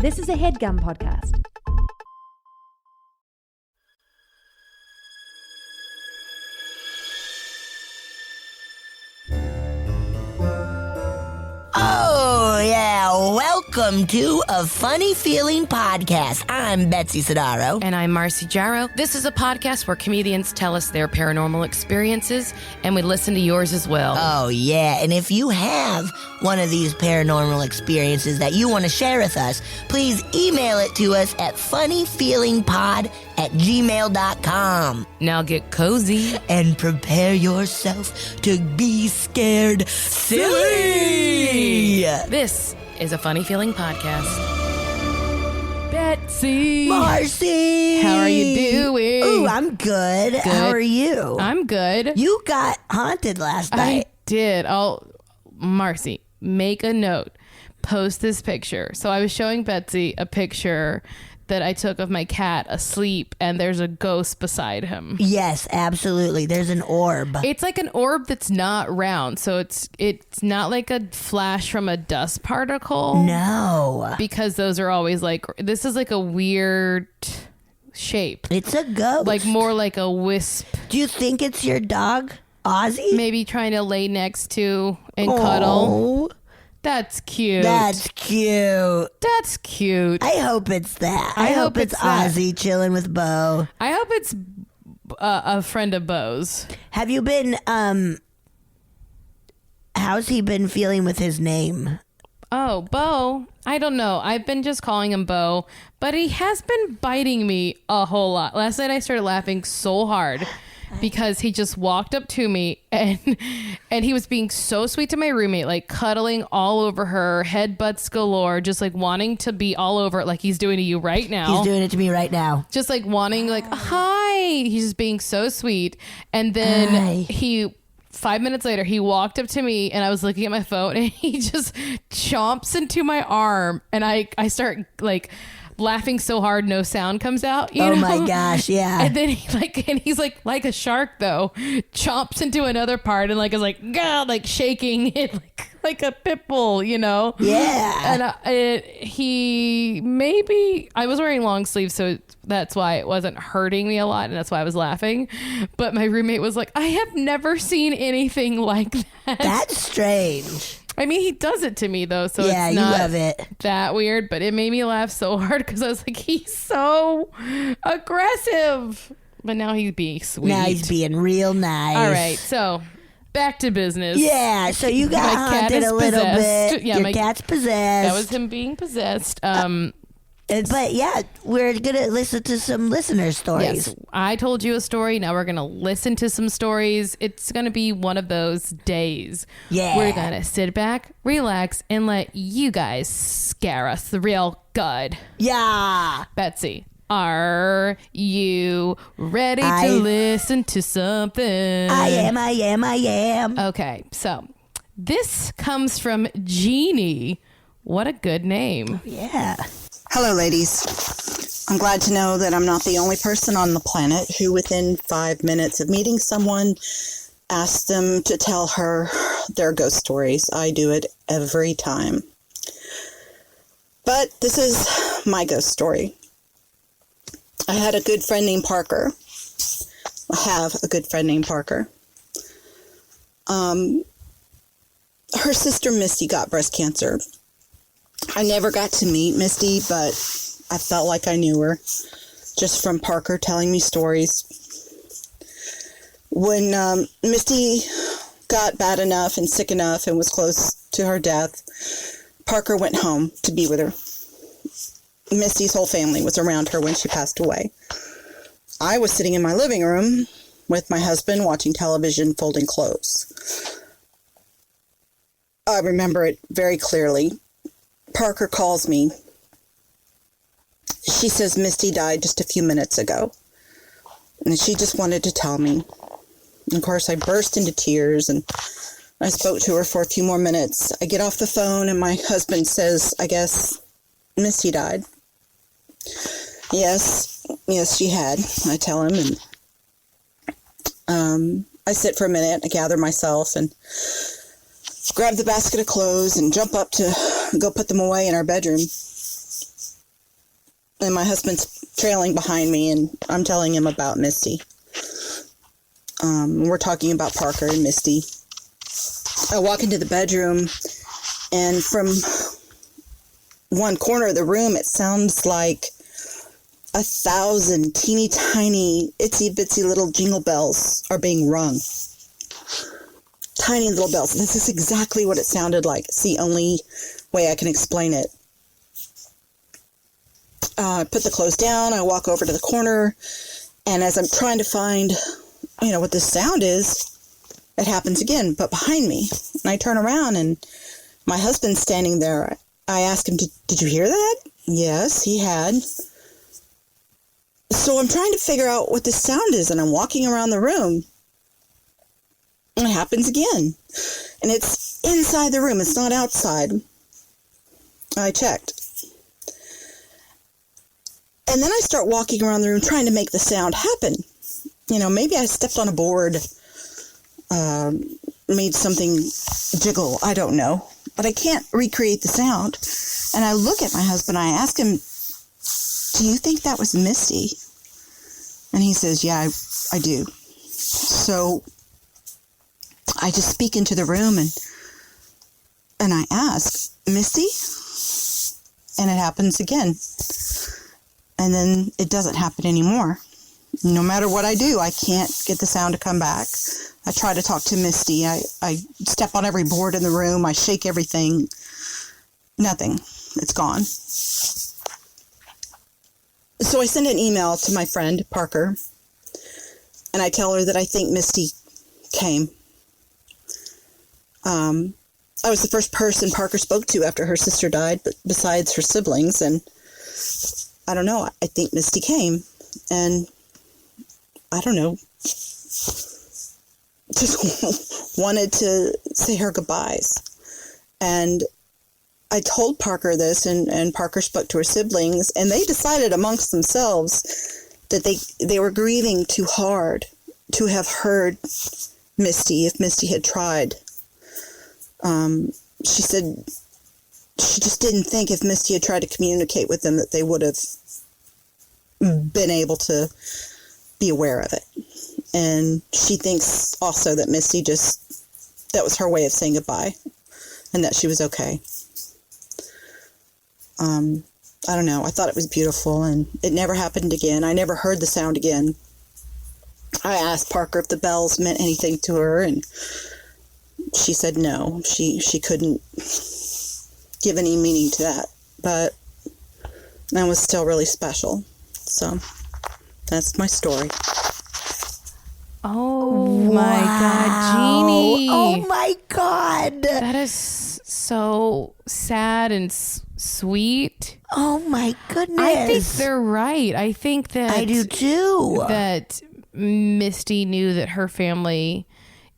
This is a HeadGum podcast. Oh, yeah. Welcome to A Funny Feeling Podcast. I'm Betsy Sidaro. And I'm Marcy Jarrow. This is a podcast where comedians tell us their paranormal experiences, and we listen to yours as well. Oh, yeah. And if you have one of these paranormal experiences that you want to share with us, please email it to us at funnyfeelingpod@gmail.com. Now get cozy. And prepare yourself to be scared silly. This is a Funny Feeling Podcast. Betsy! Marcy! How are you doing? Ooh, I'm good. How are you? I'm good. You got haunted last night. I did. Marcy, make a note. Post this picture. So I was showing Betsy a picture that I took of my cat asleep, and there's a ghost beside him. Yes, absolutely. There's an orb. It's like an orb that's not round, so it's not like a flash from a dust particle. No. Because those are always like, this is like a weird shape. It's a ghost. Like more like a wisp. Do you think it's your dog, Ozzy? Maybe trying to lay next to and cuddle. That's cute. That's cute. That's cute. I hope it's that. I hope it's it's that. Ozzy chilling with Bo. I hope it's a friend of Bo's. Have you been, how's he been feeling with his name? Oh, Bo. I don't know. I've been just calling him Bo, but he has been biting me a whole lot. Last night I started laughing so hard because he just walked up to me and he was being so sweet to my roommate, like cuddling all over her, headbutts galore, just like wanting to be all over it like he's doing to you right now. He's doing it to me right now. Just like wanting like, hi. He's just being so sweet. And then 5 minutes later, he walked up to me and I was looking at my phone and he just chomps into my arm and I start like laughing so hard no sound comes out. You know? My gosh, yeah. And then he's like a shark though, chomps into another part and like is like, God, like shaking it like a pit bull, you know? Yeah. And I was wearing long sleeves, so that's why it wasn't hurting me a lot, and that's why I was laughing. But my roommate was like, I have never seen anything like that. That's strange. I mean, he does it to me, though, so yeah, it's not you love it. that weird, but it made me laugh so hard because I was like, he's so aggressive. But now he's being sweet. Now he's being real nice. All right, so back to business. Yeah, so you got My cat haunted is a little possessed. bit. Yeah, Your cat's possessed. That was him being possessed. But yeah, we're going to listen to some listener stories. Yes, I told you a story. Now we're going to listen to some stories. It's going to be one of those days. Yeah. We're going to sit back, relax, and let you guys scare us real good. Yeah. Betsy, are you ready to listen to something? I am. Okay, so this comes from Jeannie. What a good name. Yeah. Hello, ladies. I'm glad to know that I'm not the only person on the planet who, within 5 minutes of meeting someone, asks them to tell her their ghost stories. I do it every time. But this is my ghost story. I had a good friend named Parker. I have a good friend named Parker. Her sister Misty got breast cancer. I never got to meet Misty, but I felt like I knew her just from Parker telling me stories. When Misty got bad enough and sick enough and was close to her death, Parker went home to be with her. Misty's whole family was around her when she passed away. I was sitting in my living room with my husband watching television, folding clothes. I remember it very clearly. Parker calls me. She says Misty died just a few minutes ago. And she just wanted to tell me. And of course, I burst into tears and I spoke to her for a few more minutes. I get off the phone and my husband says, I guess Misty died. Yes, she had. I tell him, and I sit for a minute. I gather myself and grab the basket of clothes and jump up to go put them away in our bedroom. and my husband's trailing behind me, and I'm telling him about Misty. We're talking about Parker and Misty. I walk into the bedroom, and from one corner of the room, it sounds like 1,000 teeny tiny, itsy bitsy little jingle bells are being rung. Tiny little bells. This is exactly what it sounded like. It's the only way I can explain it. I put the clothes down. I walk over to the corner, and as I'm trying to find, what this sound is, it happens again, but behind me. And I turn around, and my husband's standing there. I asked him, did you hear that? Yes, he had. So I'm trying to figure out what this sound is, and I'm walking around the room. And it happens again. And it's inside the room. It's not outside. I checked. And then I start walking around the room trying to make the sound happen. Maybe I stepped on a board, made something jiggle. I don't know. But I can't recreate the sound. And I look at my husband. I ask him, do you think that was Misty? And he says, yeah, I do. So I just speak into the room and I ask, Misty? And it happens again. And then it doesn't happen anymore. No matter what I do, I can't get the sound to come back. I try to talk to Misty. I step on every board in the room. I shake everything. Nothing. It's gone. So I send an email to my friend, Parker, and I tell her that I think Misty came. I was the first person Parker spoke to after her sister died, but besides her siblings, and I don't know, I think Misty came, and I don't know, just wanted to say her goodbyes. And I told Parker this, and Parker spoke to her siblings, and they decided amongst themselves that they were grieving too hard to have heard Misty if Misty had tried. She said she just didn't think if Misty had tried to communicate with them that they would have been able to be aware of it. And she thinks also that Misty that was her way of saying goodbye, and that she was okay. I don't know. I thought it was beautiful, and it never happened again. I never heard the sound again. I asked Parker if the bells meant anything to her, and she said no. She couldn't give any meaning to that, but that was still really special. So that's my story. Oh my God, Jeannie! Oh my God! That is so sad and sweet. Oh my goodness! I think they're right. I think that I do too. That Misty knew that her family,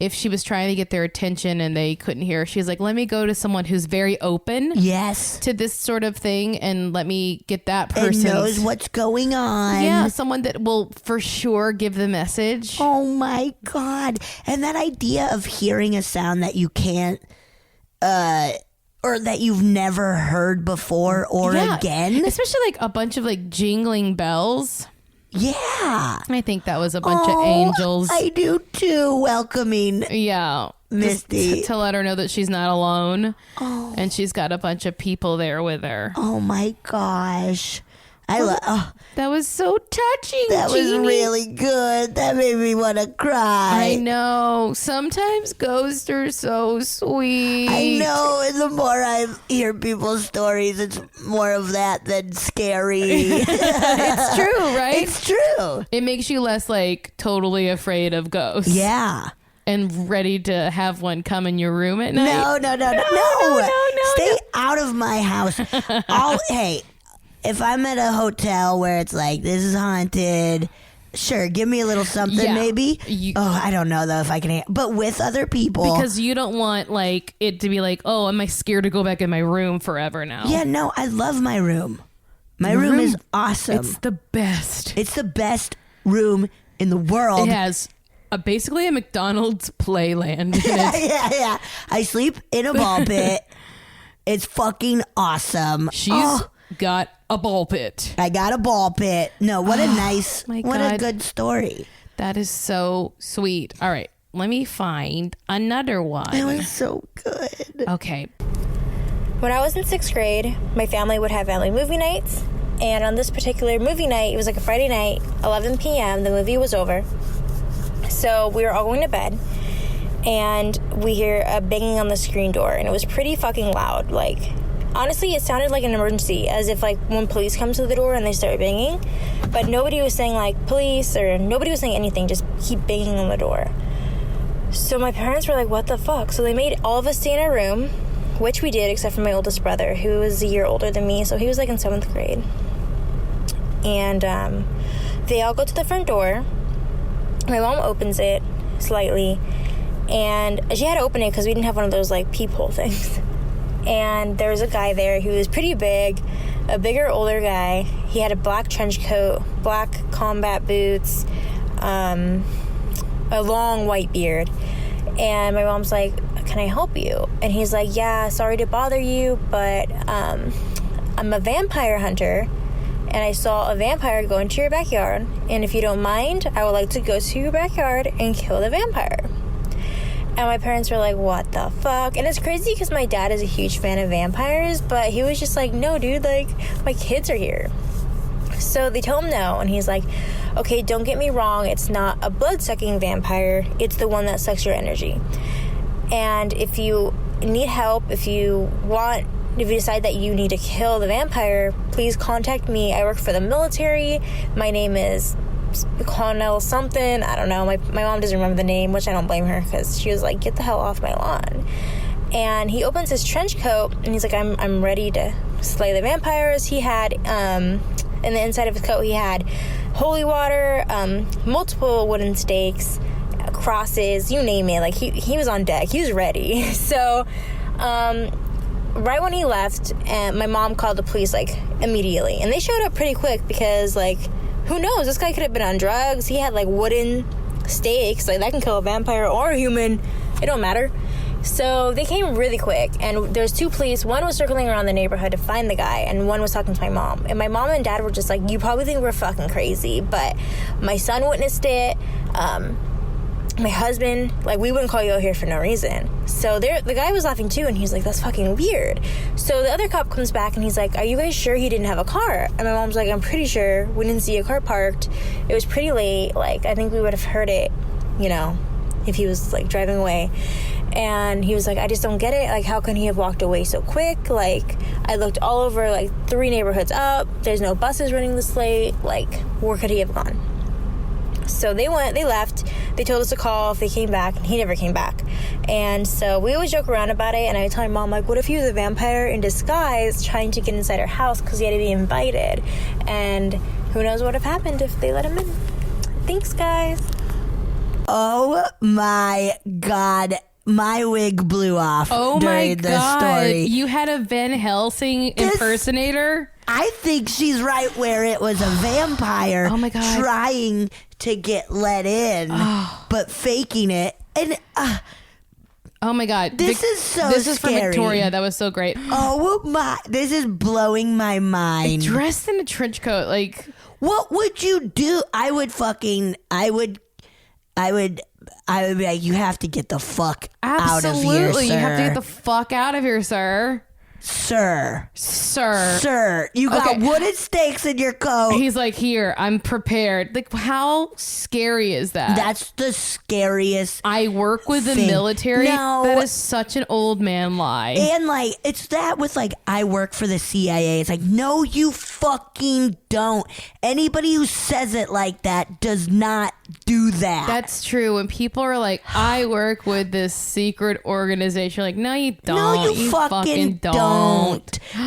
if she was trying to get their attention and they couldn't hear her, she was like, let me go to someone who's very open Yes. to this sort of thing and let me get that person. And knows what's going on. Yeah, someone that will for sure give the message. Oh my God. And that idea of hearing a sound that you can't, or that you've never heard before or again. Especially like a bunch of like jingling bells. Yeah. I think that was a bunch of angels. I do too, welcoming Yeah. Misty. To let her know that she's not alone. Oh. And she's got a bunch of people there with her. Oh my gosh. That was so touching. That was Jeannie. really good. That made me want to cry. I know. Sometimes ghosts are so sweet. I know. And the more I hear people's stories, it's more of that than scary. It's true, right? It's true. It makes you less like totally afraid of ghosts. Yeah. And ready to have one come in your room at night. No. Stay out of my house. Hey, if I'm at a hotel where it's like, this is haunted, sure, give me a little something maybe. I don't know though if I can, but with other people. Because you don't want like it to be like, oh, am I scared to go back in my room forever now? Yeah, no, I love my room. My room is awesome. It's the best. It's the best room in the world. It has basically a McDonald's playland in it. Yeah. I sleep in a ball pit. It's fucking awesome. got a ball pit. I got a ball pit. No, what a nice, my what God. a good story. That is so sweet. All right, let me find another one. That was so good. Okay. When I was in 6th grade, my family would have family movie nights. And on this particular movie night, it was like a Friday night, 11 p.m., the movie was over. So we were all going to bed. And we hear a banging on the screen door. And it was pretty fucking loud. Like, honestly, it sounded like an emergency. As if, like, when police come to the door and they start banging. But nobody was saying, like, police, or nobody was saying anything. Just keep banging on the door. So my parents were like, what the fuck? So they made all of us stay in our room. Which we did, except for my oldest brother, who was a year older than me. So he was, like, in 7th grade. And they all go to the front door. My mom opens it slightly. And she had to open it because we didn't have one of those, like, peephole things. And there was a guy there who was pretty big, a bigger, older guy. He had a black trench coat, black combat boots, a long white beard. And my mom's like, can I help you? And he's like, yeah, sorry to bother you, but I'm a vampire hunter. And I saw a vampire go into your backyard. And if you don't mind, I would like to go to your backyard and kill the vampire. And my parents were like, what the fuck? And it's crazy because my dad is a huge fan of vampires, but he was just like, no, dude, like, my kids are here. So they tell him no, and he's like, okay, don't get me wrong, it's not a blood-sucking vampire, it's the one that sucks your energy. And if you need help, if you decide that you need to kill the vampire, please contact me. I work for the military. My name is Connell something. I don't know. My mom doesn't remember the name, which I don't blame her because she was like, get the hell off my lawn. And he opens his trench coat and he's like, I'm ready to slay the vampires. He had, in the inside of his coat, he had holy water, multiple wooden stakes, crosses, you name it. Like, he was on deck. He was ready. So, right when he left, my mom called the police, like, immediately. And they showed up pretty quick because, like, who knows? This guy could have been on drugs. He had, like, wooden stakes. Like, that can kill a vampire or a human. It don't matter. So they came really quick. And there's 2 police. One was circling around the neighborhood to find the guy. And one was talking to my mom. And my mom and dad were just like, you probably think we're fucking crazy. But my son witnessed it. My husband, like, we wouldn't call you out here for no reason. So the guy was laughing too, and he's like, that's fucking weird. So the other cop comes back, and he's like, are you guys sure he didn't have a car? And my mom's like, I'm pretty sure. We didn't see a car parked. It was pretty late. Like, I think we would have heard it, you know, if he was, like, driving away. And he was like, I just don't get it. Like, how can he have walked away so quick? Like, I looked all over, like, 3 neighborhoods up. There's no buses running this late. Like, where could he have gone? So they left. They told us to call if they came back, and he never came back. And so we always joke around about it, and I tell my mom, like, what if he was a vampire in disguise trying to get inside our house because he had to be invited? And who knows what would have happened if they let him in. Thanks, guys. Oh, my God. My wig blew off during the story. You had a Van Helsing impersonator? I think she's right where it was a vampire oh my God. trying to get let in, but faking it. And oh my God. This is so This is scary. for Victoria. That was so great. Oh my, this is blowing my mind. Dressed in a trench coat, like... What would you do? I would be like, you have to get the fuck out of here, sir. Absolutely. You have to get the fuck out of here, sir. Sir, you got Okay. wooden stakes in your coat. He's like, here, I'm prepared. Like, how scary is that? That's the scariest. I work with the thing. military. No. That is such an old man lie. And like, it's that with like, I work for the CIA. It's like, no, you fucking don't. Anybody who says it like that does not do that. That's true. When people are like, I work with this secret organization, like, no, you don't. No, you fucking don't.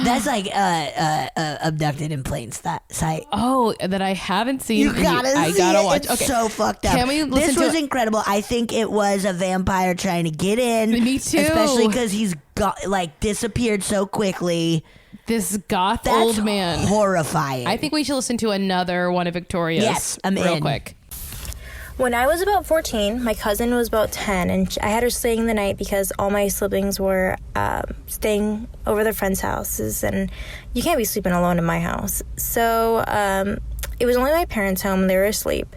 That's like abducted in plain sight. Oh, that I haven't seen. You gotta I see gotta it. watch. It's Okay. so fucked up. Can we listen This to was it? incredible. I think it was a vampire trying to get in. Me too. Especially because he's got like disappeared so quickly. This goth That's old man. horrifying. I think we should listen to another one of Victoria's. Yes, I'm real in. quick. When I was about 14, my cousin was about 10, and I had her staying the night because all my siblings were staying over their friends' houses, and you can't be sleeping alone in my house. So it was only my parents' home, and they were asleep.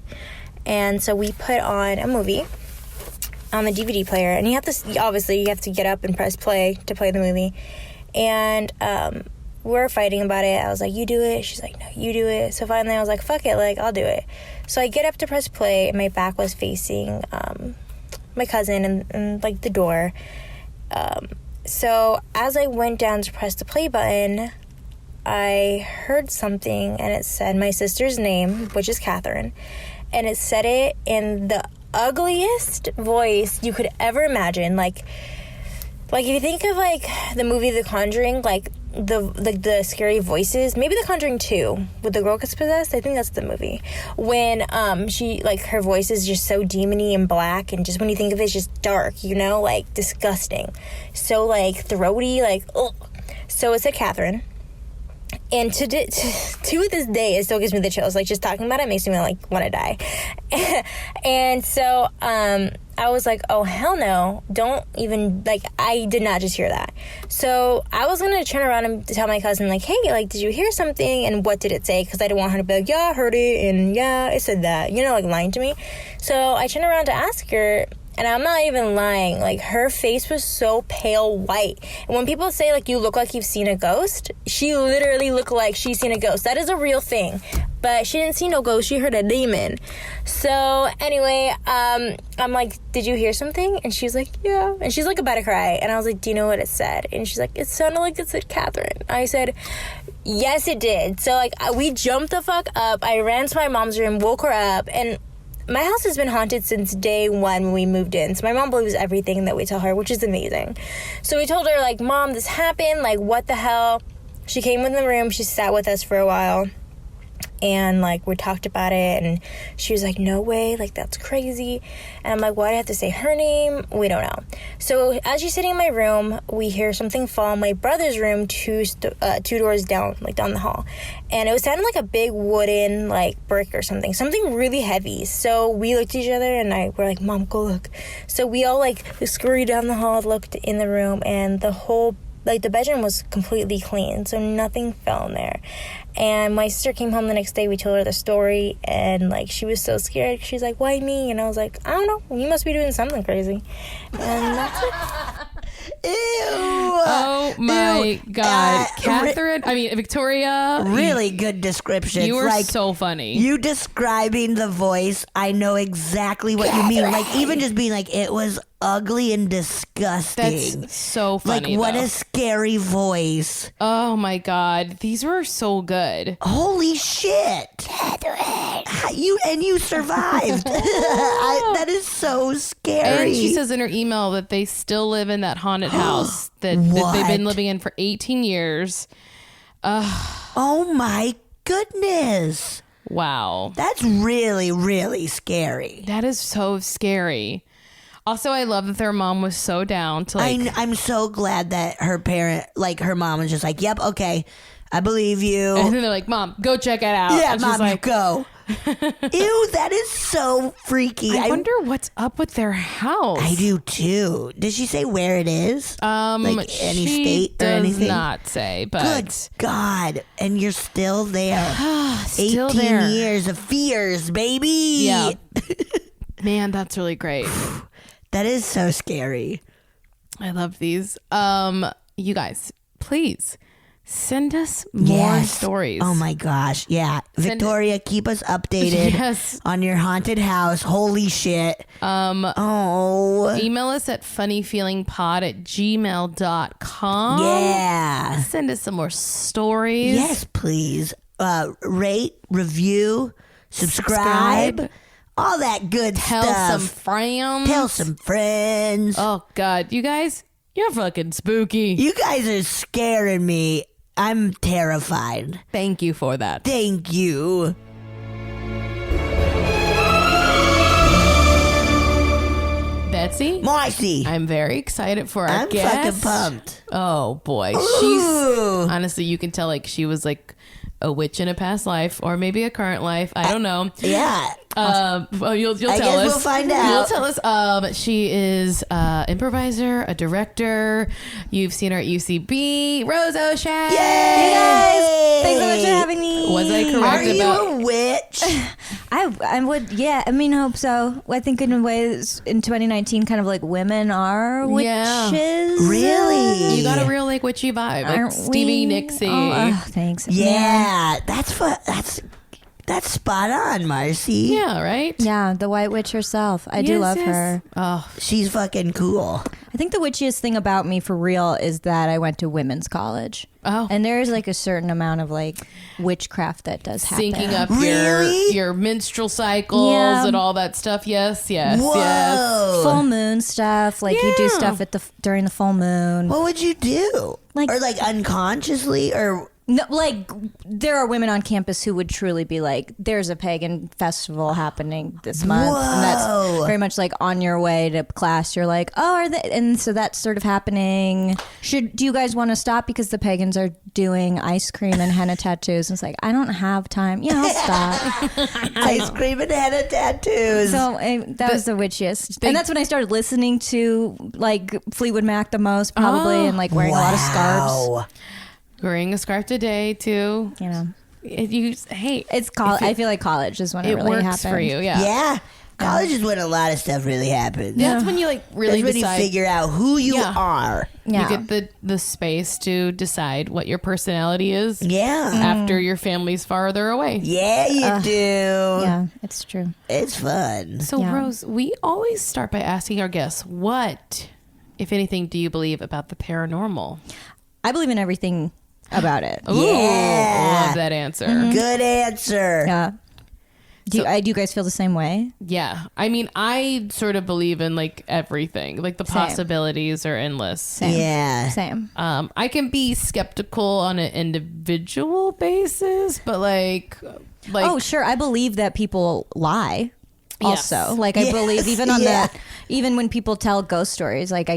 And so we put on a movie on the DVD player, and you have to get up and press play to play the movie. And we were fighting about it. I was like, you do it. She's like, no, you do it. So finally I was like, fuck it, like, I'll do it. So I get up to press play, and my back was facing my cousin and like the door. So as I went down to press the play button, I heard something, and it said my sister's name, which is Catherine, and it said it in the ugliest voice you could ever imagine. Like if you think of like the movie The Conjuring, like the scary voices, maybe The Conjuring 2, with the girl gets possessed. I think that's the movie. When she, like, her voice is just so demony and black, and just when you think of it, it's just dark, you know, like disgusting. So like throaty, like, ugh. So it said Catherine. And to this day, it still gives me the chills. Like, just talking about it makes me, like, want to die. And so I was like, oh, hell no. Don't even, like, I did not just hear that. So I was going to turn around and tell my cousin, like, hey, like, did you hear something? And what did it say? Because I didn't want her to be like, yeah, I heard it. And yeah, it said that. You know, like, lying to me. So I turned around to ask her. And I'm not even lying. Like, her face was so pale white. And when people say, like, you look like you've seen a ghost, she literally looked like she's seen a ghost. That is a real thing. But she didn't see no ghost. She heard a demon. So, anyway, I'm like, did you hear something? And she's like, yeah. And she's, like, about to cry. And I was like, do you know what it said? And she's like, it sounded like it said Catherine. I said, yes, it did. So, like, we jumped the fuck up. I ran to my mom's room, woke her up, and my house has been haunted since day one when we moved in. So my mom believes everything that we tell her, which is amazing. So we told her, like, Mom, this happened. Like, what the hell? She came in the room. She sat with us for a while. And, like, we talked about it. And she was like, no way. Like, that's crazy. And I'm like, why do I have to say her name? We don't know. So as she's sitting in my room, we hear something fall in my brother's room two doors down, like, down the hall. And it was sounding like a big wooden, like, brick or something. Something really heavy. So we looked at each other, and we're like, Mom, go look. So we all, like, scurried down the hall, looked in the room, and the whole, like, the bedroom was completely clean. So nothing fell in there. And my sister came home the next day. We told her the story, and, like, she was so scared. She's like, why me? And I was like, I don't know. You must be doing something crazy. And that's it. Ew. Oh my God. Catherine, Victoria. Really good description. You were so funny. You describing the voice, I know exactly what you mean. Like, even just being like, it was ugly and disgusting. That's so funny. Like, what a scary voice. Oh my God. These were so good. Holy shit. You survived. That is so scary. And she says in her email that they still live in that haunted house that they've been living in for 18 years. Oh my goodness. Wow. That's really, really scary. That is so scary. Also, I love that their mom was so down to, like... I'm so glad that her mom was just like, yep, okay, I believe you. And then they're like, Mom, go check it out. Yeah, and Mom, she's like, go. Ew, that is so freaky. I wonder what's up with their house. I do too. Did she say where it is? Like any state or anything? She does not say, but... Good God. And you're still there. Still 18 there. years of fears, baby. Yeah. Man, that's really great. That is so scary. I love these. You guys, please send us more stories. Oh my gosh. Yeah. Victoria, keep us updated on your haunted house. Holy shit. Email us at funnyfeelingpod@gmail.com. Yeah. Send us some more stories. Yes, please. Rate, review, subscribe. All that good stuff. Tell some friends. Oh, God. You guys, you're fucking spooky. You guys are scaring me. I'm terrified. Thank you for that. Thank you. Betsy? Marcy. I'm very excited for our guest. I'm fucking pumped. Oh, boy. Ooh. She's... Honestly, you can tell, like, she was, like... a witch in a past life or maybe a current life. I don't know. Yeah. Well, you'll tell us. I guess we'll find out. You'll tell us. She is improviser, a director. You've seen her at UCB. Rose Ocean. Yay! Hey guys, thanks so much for having me. Was I correct Are you about? a witch? I would, yeah. I mean, hope so. I think in a way, in 2019, kind of like women are witches. Yeah. Really? You got a real like witchy vibe, like Aren't Stevie we? Nicks. Oh, thanks. Yeah, that's spot on, Marcy. Yeah, right? Yeah, the White Witch herself. I do Yes, love yes. her. Oh, She's fucking cool. I think the witchiest thing about me for real is that I went to women's college. Oh. And there is like a certain amount of like witchcraft that does happen. syncing up Really? your menstrual cycles Yeah. and all that stuff. Yes, yes, Whoa. yes. Full moon stuff. Like you do Yeah. stuff at during the full moon. What would you do? Like- or like unconsciously or No, like there are women on campus who would truly be like, "There's a pagan festival happening this month," and Whoa. that's very much like on your way to class. You're like, "Oh, are they?" And so that's sort of happening. Do you guys want to stop because the pagans are doing ice cream and henna tattoos? And it's like, I don't have time. Yeah, I'll stop. ice cream and henna tattoos? So that was the witchiest, and that's when I started listening to like Fleetwood Mac the most, probably, and like wearing a lot of scarves. Wow. Wearing a scarf a day too. You know, Hey, it's college. I feel like college is when it it really works happened for you. Yeah. Yeah. College is when a lot of stuff really happens. That's when you like really That's when decide. you figure out who you Yeah. are. Yeah. You get the space to decide what your personality is Yeah. after your family's farther away. Yeah, you do. Yeah, it's true. It's fun. So, Yeah. Rose, we always start by asking our guests, what, if anything, do you believe about the paranormal? I believe in everything about it. Ooh, Yeah. love that answer. Good answer. Yeah. Do you guys feel the same way? Yeah. I mean, I sort of believe in like everything. Like the Same. possibilities are endless. Same. Yeah. Same. I can be skeptical on an individual basis, but like Oh, sure. I believe that people lie. Yes. Also, like I Yes, believe even on yeah. even when people tell ghost stories, like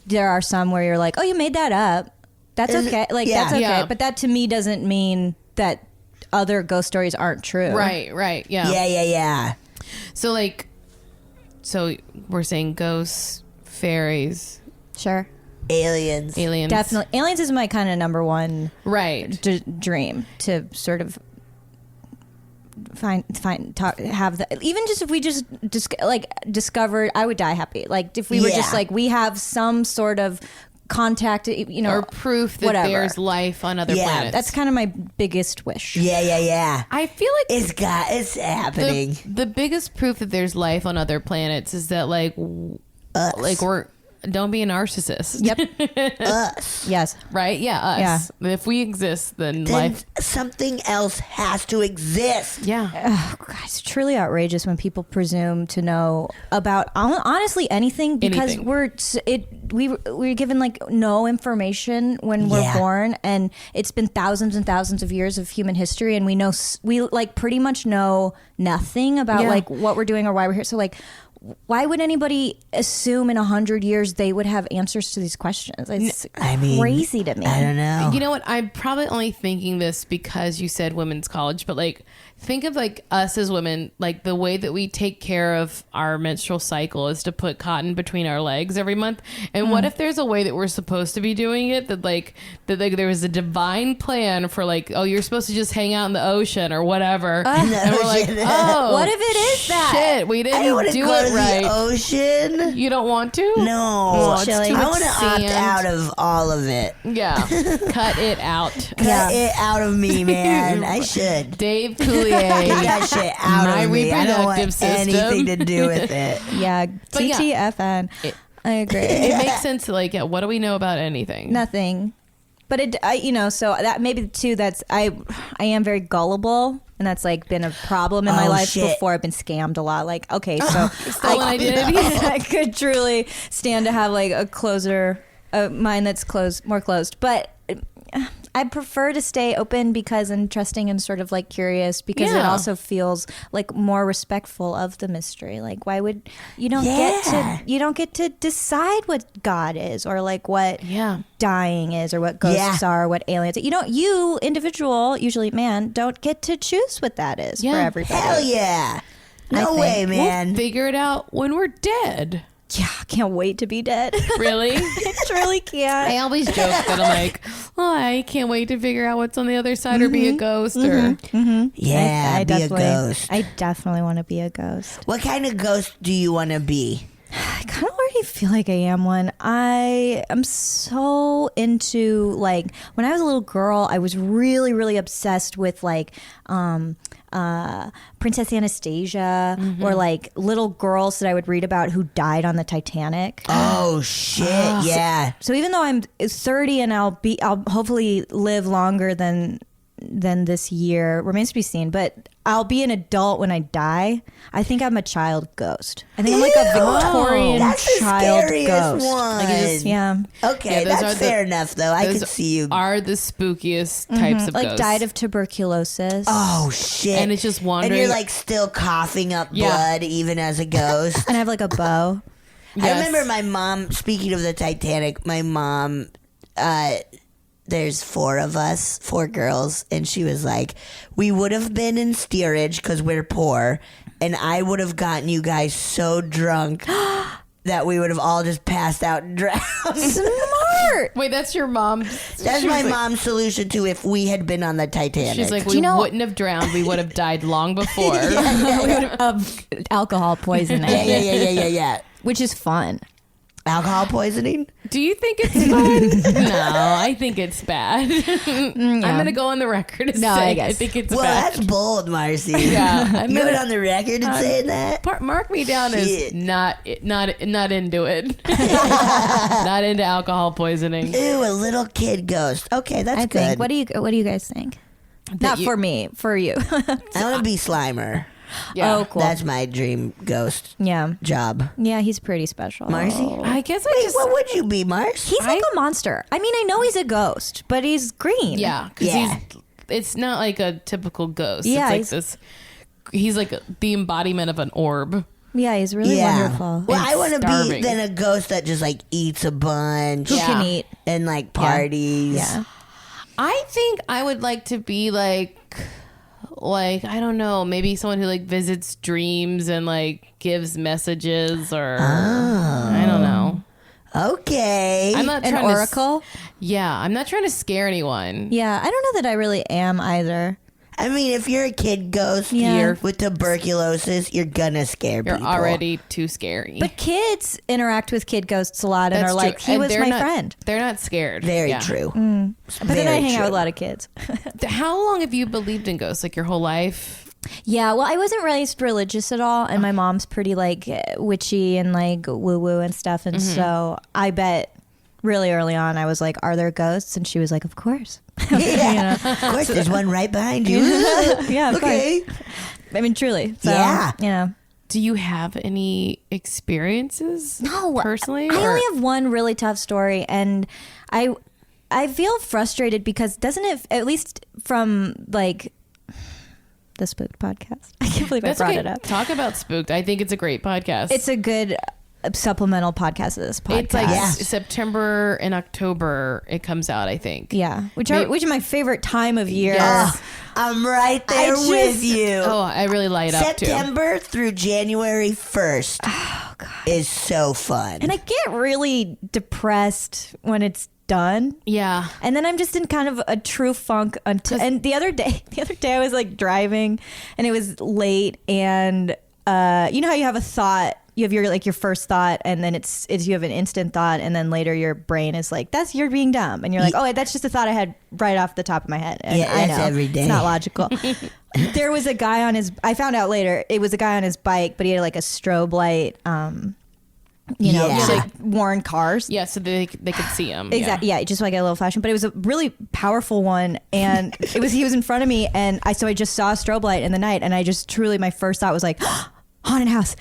there are some where you're like, oh, you made that up. That's Is it- okay. Like yeah. that's okay. Yeah. But that to me doesn't mean that other ghost stories aren't true. right. Yeah. Yeah. So we're saying ghosts, fairies, Sure. Aliens. aliens. Definitely. Aliens is my kind of number one Right. dream to sort of have that. Even just if we just discovered, I would die happy. Like if we were just Yeah. like, we have some sort of contact, you know, Or proof that whatever. there's life on other Yeah, planets. That's kind of my biggest wish. Yeah. I feel like It's happening. the biggest proof that there's life on other planets is that like don't be a narcissist. Yep. Us. Yes. Right? Yeah, us. If we exist, then Then life. something else has to exist. Yeah. Oh, God, it's truly outrageous when people presume to know about honestly anything because Anything. we're given like no information when we're Yeah. born, and it's been thousands and thousands of years of human history, and we like pretty much know nothing about Yeah. like what we're doing or why we're here. So like, why would anybody assume in 100 years they would have answers to these questions? It's crazy to me. I don't know. You know what? I'm probably only thinking this because you said women's college, but like think of like us as women, like the way that we take care of our menstrual cycle is to put cotton between our legs every month. And what if there's a way that we're supposed to be doing it that there was a divine plan for like, oh, you're supposed to just hang out in the ocean or whatever. And we're like, oh, What if it is that? shit, we I don't didn't want to do go it to right. the ocean. You don't want to? No. Oh, it's Chilly. too I much want to opt sand. out of all of it. Yeah. Cut it out. Cut it out of me, man. I should. Dave Get Coulier. that shit out My of me. I don't want reproductive system. anything to do with it. Yeah, But yeah. TTFN. I agree. It makes sense. Like, yeah, what do we know about anything? Nothing. But so that maybe too. That's I am very gullible, and that's like been a problem in my Oh, life shit. before. I've been scammed a lot. Like, okay, so Stolen identity. I could truly stand to have like a mind that's more closed. But I prefer to stay open because and trusting and sort of like curious because it also feels like more respectful of the mystery. Like why would you don't get to decide what God is or like what dying is or what ghosts are, what aliens. You individual, usually man, don't get to choose what that is for everybody. Hell yeah. No way, man. We'll figure it out when we're dead. Yeah, I can't wait to be dead. Really? I truly can't. I always joke that I'm like, I can't wait to figure out what's on the other side or be a ghost or. Yeah, I be a definitely, ghost. I definitely want to be a ghost. What kind of ghost do you want to be? I kind of already feel like I am one. I am so into like when I was a little girl, I was really, really obsessed with like Princess Anastasia or like little girls that I would read about who died on the Titanic. Oh shit! Yeah. So even though I'm 30 and I'll hopefully live longer than this year, remains to be seen, but I'll be an adult when I die. I think I'm a child ghost. I think I'm like a Victorian that's child the scariest ghost. one. Like Okay, that's fair enough though. I can see you. Are the spookiest types of like ghosts. died of tuberculosis. Oh shit! And it's just wandering. And you're like still coughing up blood even as a ghost. And I have like a bow. I remember my mom. Speaking of the Titanic, my mom. There's 4 of us, 4 girls, and she was like, we would have been in steerage because we're poor, and I would have gotten you guys so drunk that we would have all just passed out and drowned. Smart. Wait, that's your mom? That's my mom's solution to if we had been on the Titanic. She's like, we wouldn't have drowned. We would have died long before. Of alcohol poisoning. Yeah. Which is fun. Alcohol poisoning? Do you think it's fun? No, I think it's bad. I'm going to go on the record and say I think it's bad. Well, that's bold, Marcy. Yeah, you went on the record and saying that? Mark me down as not into it. Not into alcohol poisoning. Ew, a little kid ghost. Okay, that's good. What do you guys think? Not for me, for you. I want to be Slimer. Yeah. Oh, cool. That's my dream ghost job. Yeah, he's pretty special. Marcy? I guess what would you be, Mars? He's like a monster. I mean, I know he's a ghost, but he's green. Yeah, because it's not like a typical ghost. Yeah, it's like he's like the embodiment of an orb. Yeah, he's really wonderful. Well, I want to be starving. then a ghost that just like eats a bunch. Who can eat? And like parties. Yeah. I think I would like to be like I don't know, maybe someone who like visits dreams and like gives messages or I don't know. Okay. I'm not An trying oracle? I'm not trying to scare anyone. Yeah, I don't know that I really am either. I mean, if you're a kid ghost with tuberculosis, you're gonna scare You're people. already too scary. But kids interact with kid ghosts a lot and That's are like, true. he And was my friend. They're not scared. Very Yeah. true. But then I hang out with a lot of kids. How long have you believed in ghosts? Like your whole life? Yeah, well, I wasn't raised religious at all, and my mom's pretty like witchy and like woo woo and stuff, and so I bet really early on I was like, "Are there ghosts?" And she was like, "Of course." Of course, there's one right behind you. Yeah, of okay. course. I mean, truly. So, Yeah. Do you have any experiences? No, personally. I only have one really tough story, and I feel frustrated because doesn't it, at least from like the Spooked podcast? I can't believe I brought it up. Talk about Spooked. I think it's a great podcast. It's a good supplemental podcast of this podcast. It's like September and October it comes out, I think. Yeah, which are my favorite time of year. Yes. I'm right there with you. Oh, I really light up too. September through January 1st is so fun. And I get really depressed when it's done. Yeah. And then I'm just in kind of a true funk until, and the other day I was like driving and it was late, and you know how you have a thought, you have your first thought, and then it's you have an instant thought, and then later your brain is like, you're being dumb, and you're like, oh, that's just a thought I had right off the top of my head. And yeah, that's every day. It's not logical. There was a guy I found out later, it was a guy on his bike, but he had like a strobe light, like worn cars. Yeah, so they could see him. Exactly. Yeah, just like a little flashing, but it was a really powerful one, and he was in front of me, and I just saw a strobe light in the night, and I just truly, my first thought was like, haunted house.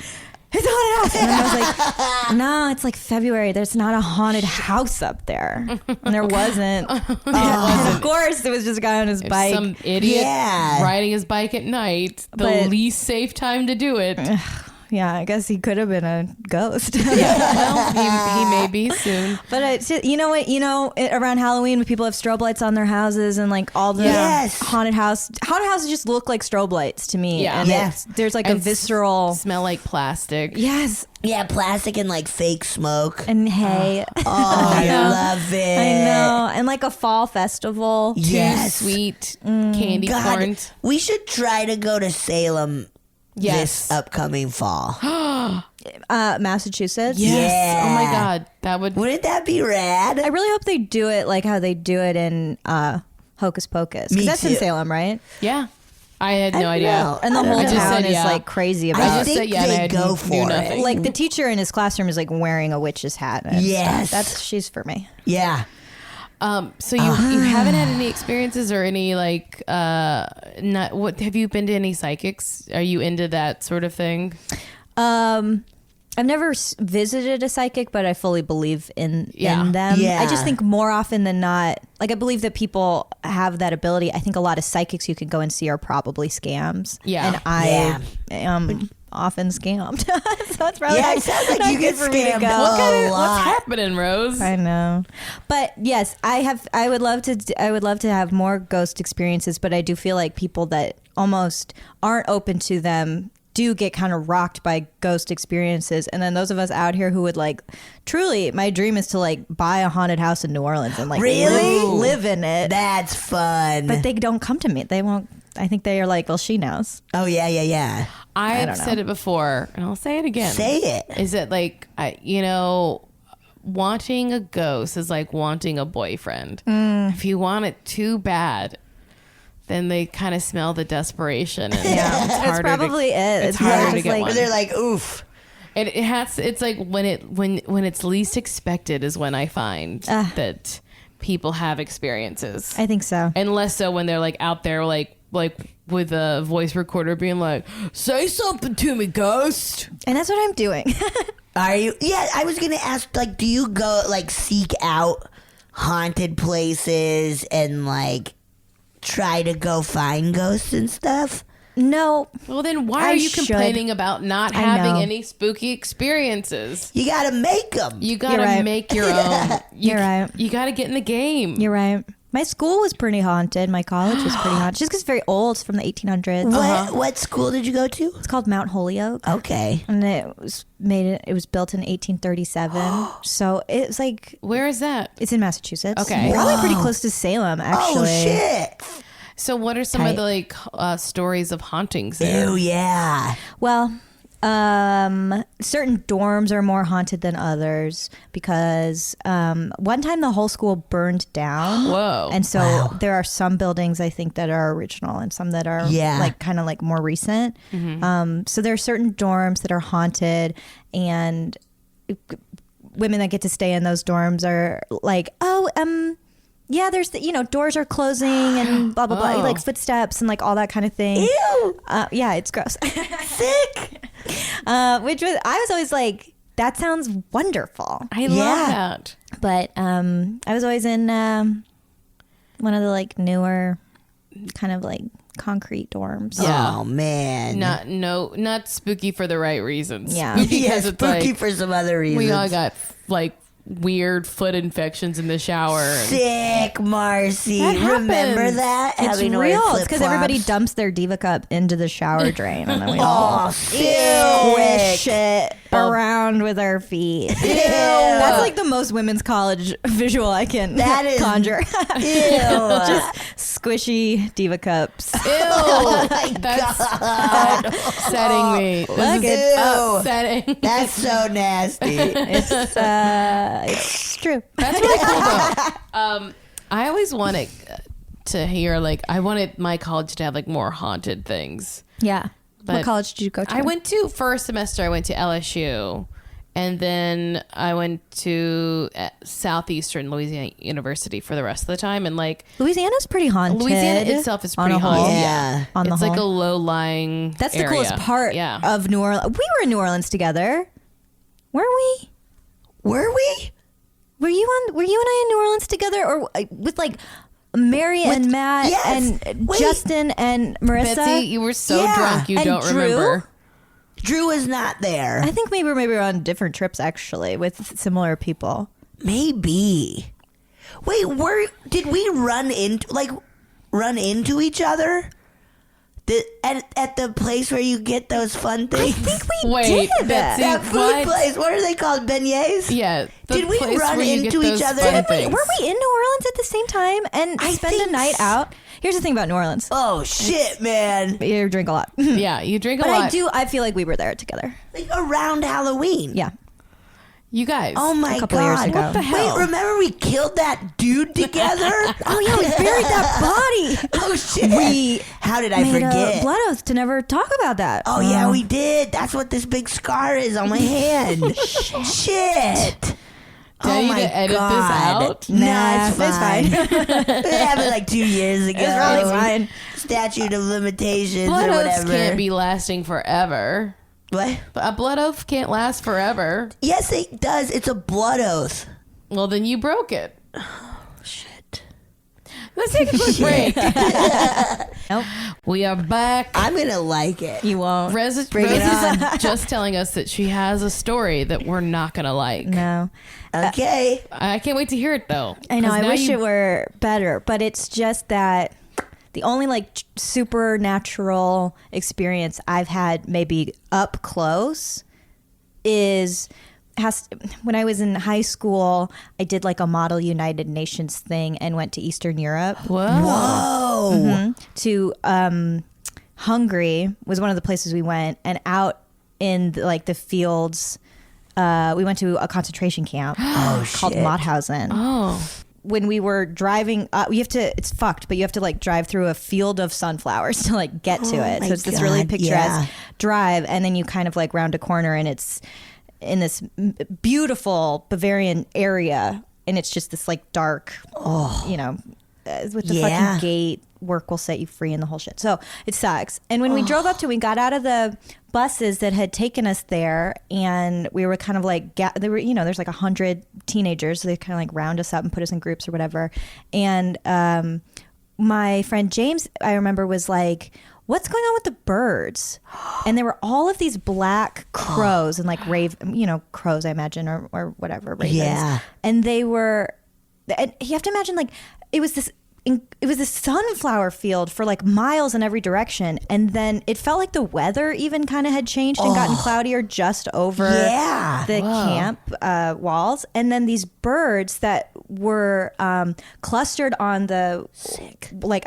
it's a haunted house. And then I was like, no, it's like February. There's not a haunted house up there. And there wasn't. And of course, it was just a guy on his bike. Some idiot riding his bike at night. The least safe time to do it. Yeah, I guess he could have been a ghost. Well, he may be soon. But it's just, you know what? Around Halloween, when people have strobe lights on their houses and like all the haunted houses just look like strobe lights to me. Yeah. And there's like a visceral smell like plastic. Yes. Yeah, plastic and like fake smoke. And hay. I love it. I know. And like a fall festival. Yes. Too sweet candy corns. We should try to go to Salem this upcoming fall. Massachusetts. Yes. Yeah. Oh my God. Wouldn't that be rad? I really hope they do it like how they do it in Hocus Pocus. Me Because that's in too. Salem, right? Yeah. I had no idea. know. And the whole I just town said is yeah. like crazy about I it. think they go knew for nothing. it. Like the teacher in his classroom is like wearing a witch's hat. And Yes. she's for me. Yeah. So you haven't had any experiences or any like have you been to any psychics? Are you into that sort of thing? I've never visited a psychic, but I fully believe in them. Yeah. I just think more often than not, like I believe that people have that ability. I think a lot of psychics you can go and see are probably scams. Yeah. And I am often scammed. So it's probably It sounds like not you good get for me to scammed go. a lot. What's happening, Rose? I know, but yes, I would love to have more ghost experiences, but I do feel like people that almost aren't open to them do get kind of rocked by ghost experiences. And then those of us out here who would like, truly, my dream is to like buy a haunted house in New Orleans and like Really? live in it. That's fun. But they don't come to me. They won't. I think they are like, well, she knows. Oh, yeah. I've said it before, and I'll say it again. Say it. Is it like, wanting a ghost is like wanting a boyfriend. If you want it too bad, then they kind of smell the desperation. And it's That's harder probably it. It's harder to get like, one. They're like, oof. It's like when it's least expected is when I find that people have experiences. I think so. And less so when they're like out there like with a voice recorder being like, say something to me, ghost. And that's what I'm doing. Are you? Yeah, I was gonna ask. Like, do you go like seek out haunted places and like try to go find ghosts and stuff? No. Well, then why are you complaining about not having any spooky experiences? You gotta make them. You gotta make your own. You're right. You gotta get in the game. You're right. My school was pretty haunted. My college was pretty haunted. Just because it's very old. It's from the 1800s. What school did you go to? It's called Mount Holyoke. Okay. And it was built in 1837. So it's like, Where is that? it's in Massachusetts. Okay. Probably pretty close to Salem, actually. Oh shit. So what are some of the like stories of hauntings there? Oh yeah. Well, certain dorms are more haunted than others because one time the whole school burned down. Whoa. And so there are some buildings I think that are original and some that are like kind of like more recent. So there are certain dorms that are haunted, and women that get to stay in those dorms are like, yeah, there's doors are closing and blah blah blah, like footsteps and like all that kind of thing. Ew. Yeah, it's gross. Sick. Which was, I was always like, that sounds wonderful. I love that. But I was always in one of the like newer kind of like concrete dorms. Yeah. Oh man. Not spooky for the right reasons. Yeah. Spooky Yeah, because it's spooky like for some other reasons. we all got like weird foot infections in the shower. Sick, Marcy. That Remember happens. that? It's Having to wear real. It's because everybody flip-flops? dumps their Diva Cup into the shower drain, and then we Oh, all sick. squish it around with our feet. That's like the most women's college visual I can conjure. Ew. Just squishy Diva Cups. Ew. Oh my That's God. upsetting me. Look, This is it's upsetting. That's so nasty. It's true. That's really cool though. I always wanted to hear I wanted my college to have like more haunted things. Yeah. But what college did you go to? I went to first semester. I went to LSU, And then I went to Southeastern Louisiana University for the rest of the time. And like Louisiana's pretty haunted. Louisiana itself is pretty on the whole. haunted. Yeah. On the It's like a whole. low-lying That's the area. coolest part of New Orleans. We were in New Orleans together. Weren't we? Were we? Were you and I in New Orleans together, or with like Mary and Matt yes. and Wait. Justin and Marissa? Betsy, you were so Yeah. drunk you And don't Drew? remember. Drew is not there. I think maybe we were on different trips actually with similar people. Maybe. Wait, did we run into each other? At the place where you get those fun things? I think we Wait, did. Betsy, that food what? place. What are they called? Beignets? Yeah. the Did we place run where you get into each those other? fun Did we- things. Were we in New Orleans at the same time and I spend a think night so. out? Here's the thing about New Orleans. Oh shit, man! You drink a lot. Yeah, you drink a But lot. I feel like we were there together. Like around Halloween. Yeah. You guys. Oh my A couple years god! ago. What the hell? Wait, remember we killed that dude together? Oh yeah, we buried that body. Oh shit! How did I Made forget? a blood oath to never talk about that. Oh yeah, we did. That's what this big scar is on my hand. Shit. Do I need to edit this out? No, Nah, it's it's fine. it happened like 2 years ago. It's really fine. Statute of limitations Blood or oaths whatever. can't be lasting forever. What? But a blood oath can't last forever. Yes, it does. It's a blood oath. Well, then you broke it. Shit. Let's take a quick break. Nope. We are back. I'm gonna like it. You won't. Rose is Bring it just telling us that she has a story that we're not going to like. No. Okay. I can't wait to hear it, though. I know. 'Cause I now wish you- it were better, but it's just that the only like supernatural experience I've had, maybe up close, when I was in high school, I did like a Model United Nations thing and went to Eastern Europe. Whoa. Whoa. To Hungary was one of the places we went, and out in the fields, we went to a concentration camp called shit. Mauthausen. Oh. When we were driving, it's fucked, but you have to like drive through a field of sunflowers to like get to it. my So it's this really God, picturesque yeah. drive, and then you kind of like round a corner, and it's in this beautiful Bavarian area, and it's just this like dark, with the Yeah. fucking gate. Work will set you free and the whole shit. So it sucks. And when we drove up to, we got out of the buses that had taken us there, and we were kind of like, they were, there's like 100 teenagers. So they kind of like round us up and put us in groups or whatever. And my friend James, I remember, was like, what's going on with the birds? And there were all of these black crows and like crows, I imagine, or whatever, ravens. Yeah. And they were, and you have to imagine, like, it was this sunflower field for like miles in every direction, and then it felt like the weather even kind of had changed and gotten cloudier just over Yeah. the camp walls. And then these birds that were clustered on the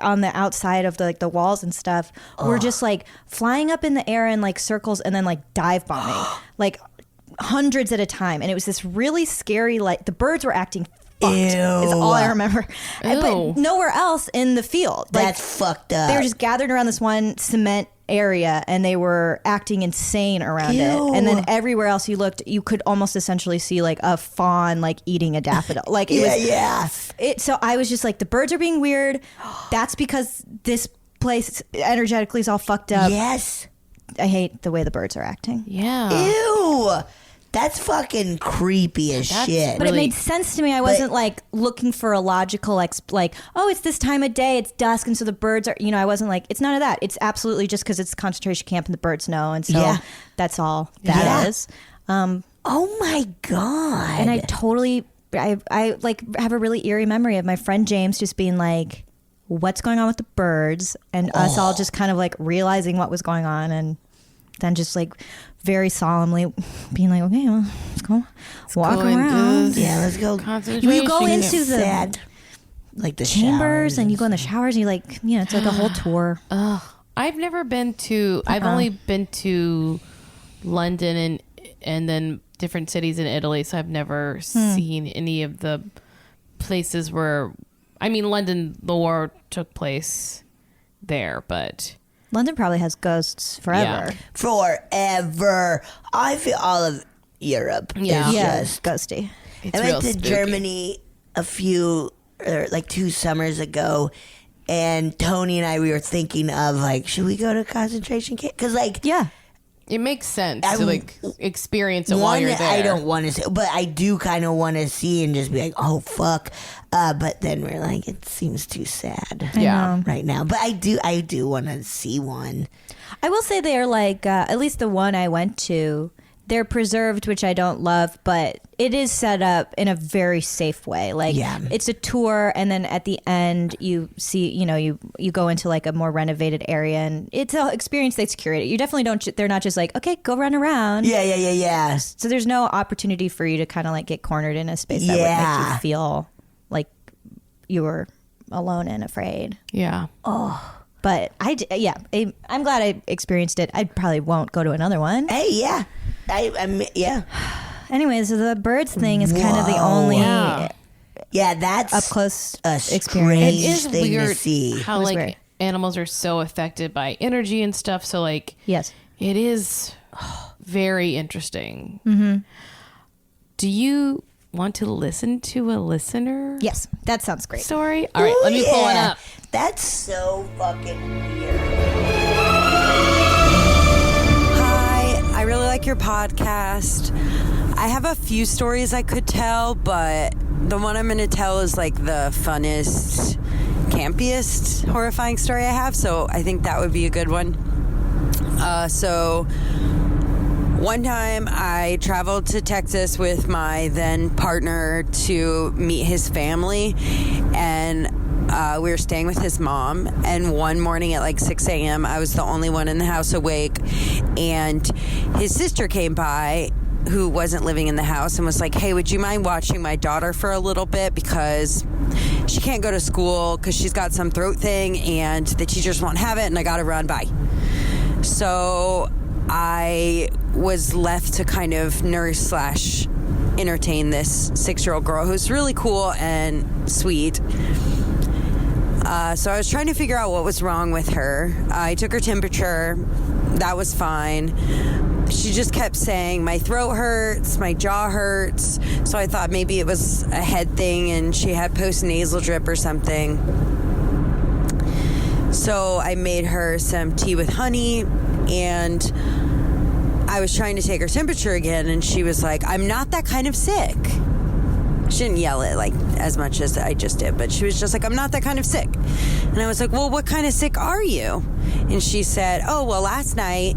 on the outside of the walls and stuff were just like flying up in the air in like circles and then like dive bombing like hundreds at a time. And it was this really scary, like the birds were acting fucked is all I remember. Ew. But nowhere else in the field. Like, That's fucked up. they were just gathered around this one cement area, and they were acting insane around it. And then everywhere else you looked, you could almost essentially see like a fawn like eating a daffodil. Like it was so I was just like, the birds are being weird. That's because this place energetically is all fucked up. Yes. I hate the way the birds are acting. Yeah. Ew. That's fucking creepy as shit. But Really- it made sense to me. I wasn't like looking for a logical like, oh, it's this time of day, it's dusk, and so the birds are, I wasn't like, it's none of that. It's absolutely just because it's a concentration camp and the birds know, and so that's all that is. Oh my God. And I totally, I like have a really eerie memory of my friend James just being like, what's going on with the birds? And us all just kind of like realizing what was going on, and then just like very solemnly being like, okay, well, let's go walk go into around. this let's go. concentration You go camp. into the Sad. Like the chambers showers and you go in the showers and you like, it's like a whole tour. I've never been to. I've only been to London and then different cities in Italy, so I've never seen any of the places where. I mean, London, the war took place there, but London probably has ghosts forever. Yeah. forever. I feel all of Europe. Yeah. It's just ghosty. It's I real went to spooky. Germany like 2 summers ago, and Tony and I, we were thinking of like, should we go to concentration camp? Because like, It makes sense to like experience it while one, you're there. I don't want to see, but I do kind of want to see and just be like, oh fuck. But then we're like, it seems too sad. Yeah. Right now. But I do want to see one. I will say they are like, at least the one I went to, they're preserved, which I don't love, but it is set up in a very safe way. Like, it's a tour, and then at the end, you see, you go into like a more renovated area, and it's an experience that's curated. You definitely don't, they're not just like, okay, go run around. Yeah. So there's no opportunity for you to kind of like get cornered in a space that would make you feel like you were alone and afraid. Yeah. But I'm glad I experienced it. I probably won't go to another one. Hey, yeah. Anyway, so the birds thing is kind of the only Yeah, that's up close a experience. strange It is thing weird to see. how It was like weird. animals are so affected by energy and stuff. So like, Yes. it is very interesting. Mm-hmm. Do you want to listen to a listener? Yes, that sounds great. Story. All right, let me pull it up. That's so fucking weird. Hi, I really like your podcast. I have a few stories I could tell, but the one I'm going to tell is like the funnest, campiest, horrifying story I have. So I think that would be a good one. So one time I traveled to Texas with my then partner to meet his family, and we were staying with his mom, and one morning at like 6 a.m. I was the only one in the house awake, and his sister came by who wasn't living in the house and was like, hey, would you mind watching my daughter for a little bit, because she can't go to school because she's got some throat thing and the teachers won't have it, and I gotta run by. So I was left to kind of nurse / entertain this 6-year-old girl who's really cool and sweet. So I was trying to figure out what was wrong with her. I took her temperature. That was fine. She just kept saying, my throat hurts, my jaw hurts. So I thought maybe it was a head thing and she had postnasal drip or something. So I made her some tea with honey, and I was trying to take her temperature again, and she was like, I'm not that kind of sick. She didn't yell it like as much as I just did, but she was just like, I'm not that kind of sick. And I was like, well, what kind of sick are you? And she said, oh, well, last night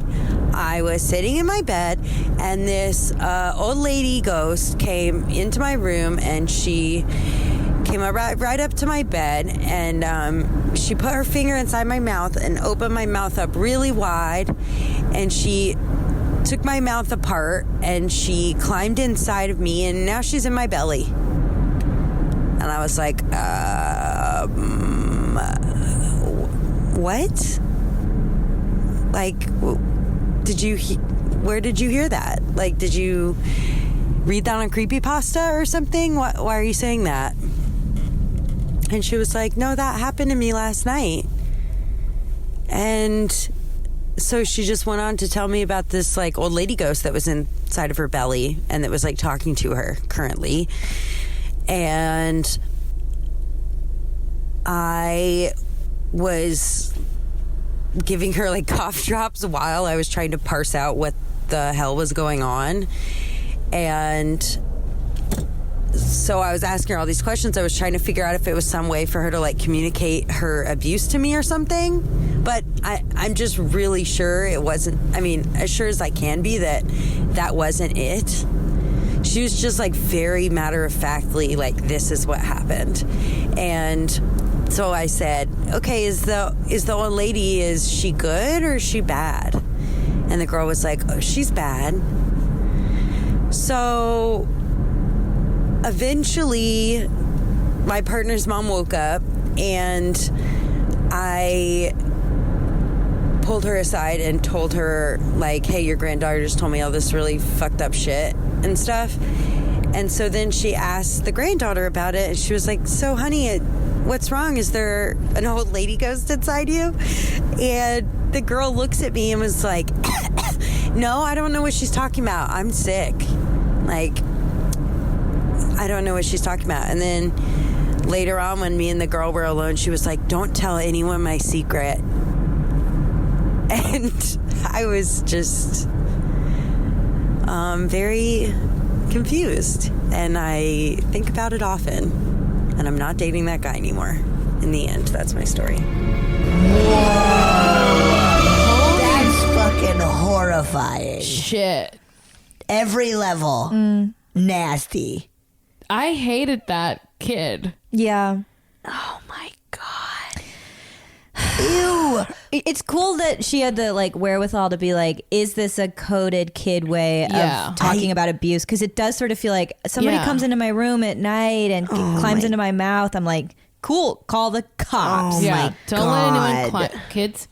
I was sitting in my bed, and this old lady ghost came into my room, and she came right up to my bed, and she put her finger inside my mouth and opened my mouth up really wide, and she took my mouth apart, and she climbed inside of me, and now she's in my belly. And I was like, what? Like, where did you hear that? Like, did you read that on Creepypasta or something? Why are you saying that? And she was like, no, that happened to me last night. And so she just went on to tell me about this like old lady ghost that was inside of her belly and that was like talking to her currently. And I was giving her like cough drops while I was trying to parse out what the hell was going on. And so I was asking her all these questions. I was trying to figure out if it was some way for her to like communicate her abuse to me or something. But I'm just really sure it wasn't. I mean, as sure as I can be that wasn't it. She was just like very matter-of-factly like, this is what happened. And so I said, okay, is the old lady, is she good or is she bad? And the girl was like, oh, she's bad. So eventually my partner's mom woke up, and I pulled her aside and told her like, hey, your granddaughter just told me all this really fucked up shit and stuff. And so then she asked the granddaughter about it, and she was like, so honey, what's wrong? Is there an old lady ghost inside you? And the girl looks at me and was like, no, I don't know what she's talking about. I'm sick. Like, I don't know what she's talking about. And then later on, when me and the girl were alone, she was like, don't tell anyone my secret. And I was just very confused. And I think about it often. And I'm not dating that guy anymore. In the end, that's my story. That's fucking horrifying. Shit. Every level. Nasty. I hated that kid. Yeah. Oh my God. Ew. It's cool that she had the like wherewithal to be like, is this a coded kid way of talking about abuse? Because it does sort of feel like somebody comes into my room at night and climbs into my mouth. I'm like, cool, call the cops. Oh my Don't let God. anyone kids.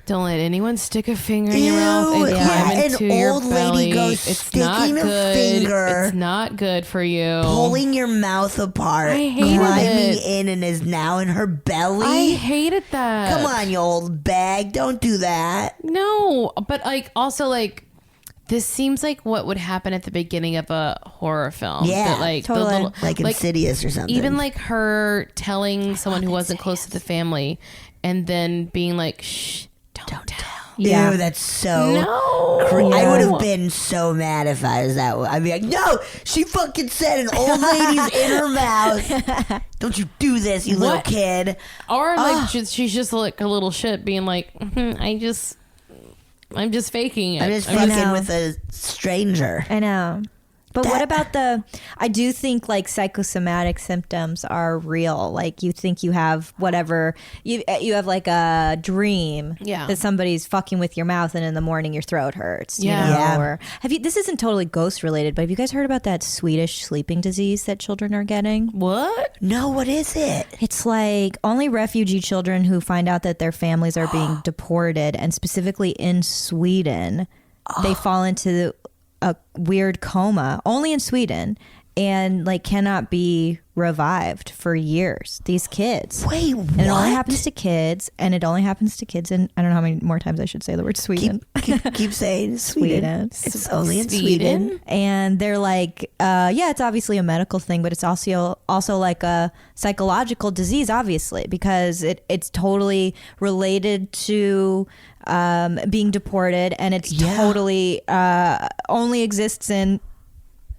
Don't let anyone stick a finger in your mouth and climb into an your old belly. lady goes It's not sticking a good. finger, It's not good for you. pulling your mouth apart, I hated climbing it. in, and is now in her belly. I hated that. Come on, you old bag. Don't do that. No, but like also like this seems like what would happen at the beginning of a horror film. Yeah, that, like totally. the little, Like Insidious or something. Even like her telling someone who wasn't close to the family, and then being like, "Shh, don't tell." Yeah. Ew, that's so No. I would have been so mad if I was that way. I'd be like, no, she fucking said an old lady's in her mouth. Don't you do this, you little What? kid. Or like she's just like a little shit, being like, I'm just faking it. I'm just know. fucking with a stranger. I know. But what about I do think like psychosomatic symptoms are real. Like you think you have whatever, you have like a dream that somebody's fucking with your mouth and in the morning your throat hurts. You know? Or this isn't totally ghost related, but have you guys heard about that Swedish sleeping disease that children are getting? What? No, what is it? It's like only refugee children who find out that their families are being deported, and specifically in Sweden, they fall into a weird coma only in Sweden and like cannot be revived for years. These kids. Wait, what? And it only happens to kids, and it only happens to kids in, I don't know how many more times I should say the word Sweden. Keep saying Sweden. It's only in Sweden. And they're like, it's obviously a medical thing, but it's also like a psychological disease, obviously, because it's totally related to being deported, and it's totally only exists in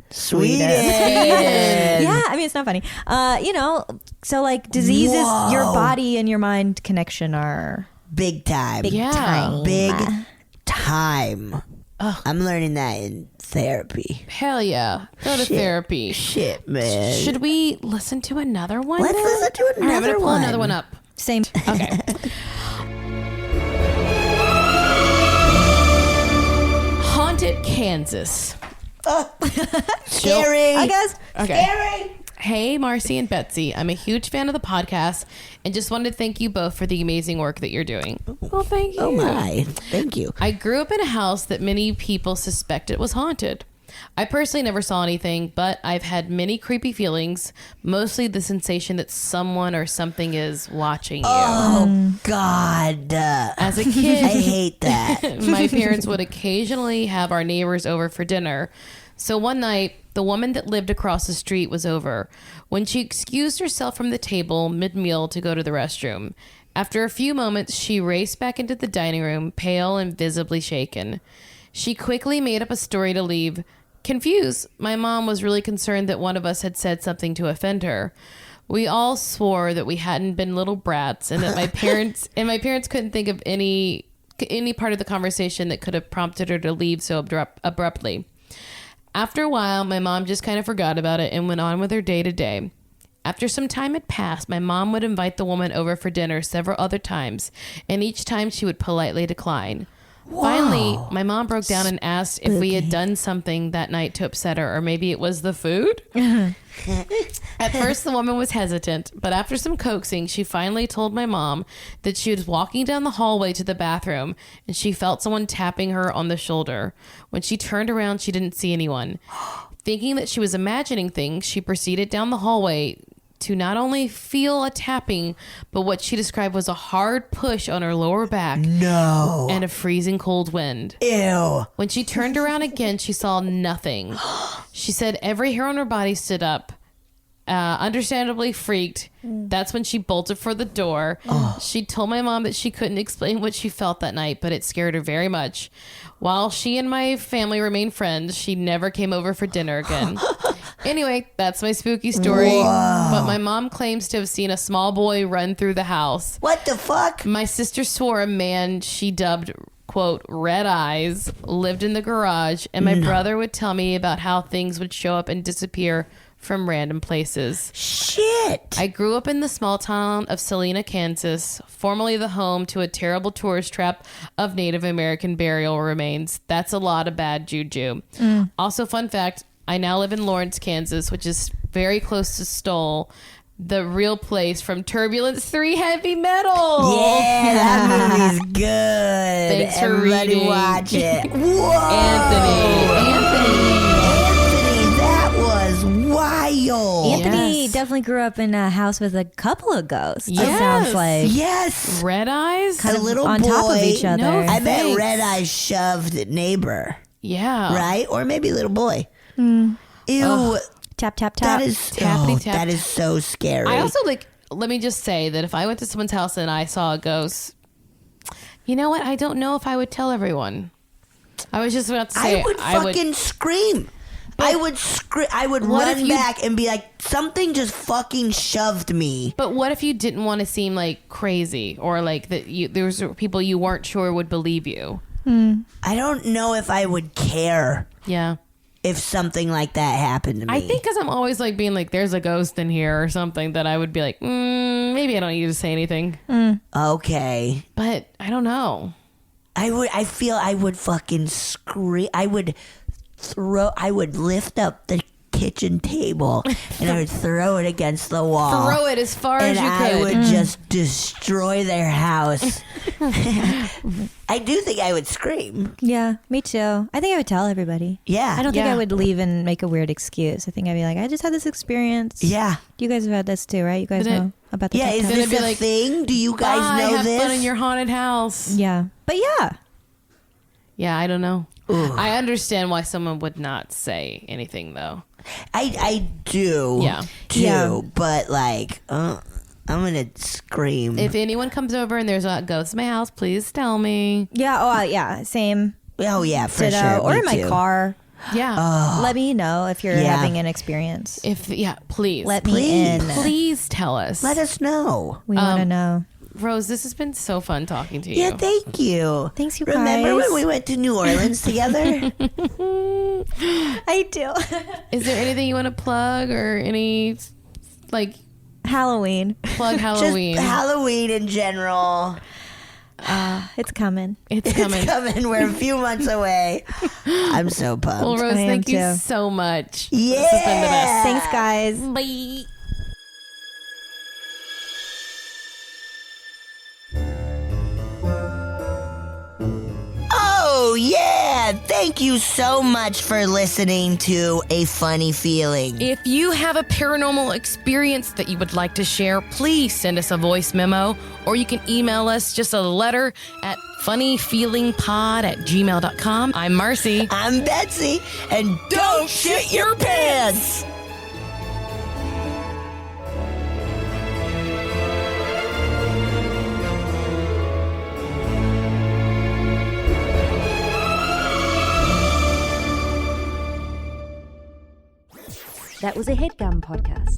Sweden. Yeah, I mean, it's not funny. So like diseases, your body and your mind connection are Big time. big time. Big time. I'm learning that in therapy. Hell yeah. Go to therapy. Shit, man. Should we listen to another one? Let's listen to All right, I'm another gonna pull one. another one up. Same. Okay. Haunted Kansas. Scary. I guess. Okay. Scary. Hey, Marcy and Betsy. I'm a huge fan of the podcast and just wanted to thank you both for the amazing work that you're doing. Well, thank you. Oh my. Thank you. I grew up in a house that many people suspected was haunted. I personally never saw anything, but I've had many creepy feelings, mostly the sensation that someone or something is watching you. Oh God. As a kid, I hate that. my parents would occasionally have our neighbors over for dinner. So one night, the woman that lived across the street was over. When she excused herself from the table mid-meal to go to the restroom, after a few moments, she raced back into the dining room, pale and visibly shaken. She quickly made up a story to leave. Confused, my mom was really concerned that one of us had said something to offend her. We all swore that we hadn't been little brats, and that my parents couldn't think of any part of the conversation that could have prompted her to leave so abruptly. After a while, my mom just kind of forgot about it and went on with her day to day. After some time had passed, my mom would invite the woman over for dinner several other times, and each time she would politely decline. Whoa. Finally, my mom broke down and asked if we had done something that night to upset her, or maybe it was the food. At first, the woman was hesitant, but after some coaxing, she finally told my mom that she was walking down the hallway to the bathroom and she felt someone tapping her on the shoulder. When she turned around, she didn't see anyone. Thinking that she was imagining things, she proceeded down the hallway to not only feel a tapping, but what she described was a hard push on her lower back. No. And a freezing cold wind. Ew. When she turned around again, she saw nothing. She said every hair on her body stood up. Understandably freaked. That's when she bolted for the door. She told my mom that she couldn't explain what she felt that night, but it scared her very much. While she and my family remained friends, she never came over for dinner again. Anyway, that's my spooky story. Whoa. But my mom claims to have seen a small boy run through the house. What the fuck? My sister swore a man she dubbed, quote, Red Eyes, lived in the garage, and my brother would tell me about how things would show up and disappear from random places. Shit. I grew up in the small town of Salina, Kansas, formerly the home to a terrible tourist trap of Native American burial remains. That's a lot of bad juju. Also, fun fact, I now live in Lawrence, Kansas, which is very close to Stoll, the real place from Turbulence 3 Heavy Metal. Yeah, that movie's good. Thanks for Everybody reading. watch it. Whoa. Anthony, that was wild. Anthony Yes. definitely grew up in a house with a couple of ghosts. It Yes. sounds like Yes. Red Eyes? A little on boy. top of each other. No, I bet Thanks. Red Eye shoved neighbor, Yeah. right? Or maybe little boy. Ew. tap tap tap. That is Tappity tap. that is so scary. I also let me just say that if I went to someone's house and I saw a ghost, you know what? I don't know if I would tell everyone. I was just about to say I would fucking scream. I would scream. I would What if run you- back and be like, something just fucking shoved me. But what if you didn't want to seem like crazy or like that there was people you weren't sure would believe you? I don't know if I would care Yeah. if something like that happened to me. I think because I'm always like being like, there's a ghost in here or something, that I would be like, maybe I don't need to say anything. Okay. But I don't know. I feel I would fucking scream. I would lift up the kitchen table and I would throw it against the wall. Throw it as far and as you I could. would just destroy their house. I do think I would scream. Yeah, me too. I think I would tell everybody. Yeah. I don't think Yeah. I would leave and make a weird excuse. I think I'd be like, I just had this experience. Yeah. You guys have had this too, right? You guys But it- know about the Yeah, is tap-tap? Then this it'd be a like, thing? Do you guys Bye, know have this? fun in your haunted house. Yeah. But yeah. Yeah, I don't know. I understand why someone would not say anything though. I do. Yeah. Too, Yeah. but like, I'm gonna scream. If anyone comes over and there's a ghost in my house, please tell me. Yeah. Oh, yeah. Same. Oh yeah, for Ditto. sure. Or Me in my too. car. Yeah. Let me know if you're Yeah. having an experience. Please. Let Please. me in. Please tell us. Let us know. We want to know. Rose, this has been so fun talking to you. Yeah, thank you. Thanks, you Remember guys. when we went to New Orleans together? I do. Is there anything you want to plug or any like Halloween. plug Halloween? Just Halloween in general. It's coming. It's coming. It's coming. We're a few months away. I'm so pumped. Well, Rose, I am thank you too. so much. Yeah. This has been the best. Thanks, guys. Bye. Oh, yeah. Thank you so much for listening to A Funny Feeling. If you have a paranormal experience that you would like to share, please send us a voice memo or you can email us just a letter at funnyfeelingpod@gmail.com. I'm Marcy. I'm Betsy, and don't shit your pants. That was a HeadGum podcast.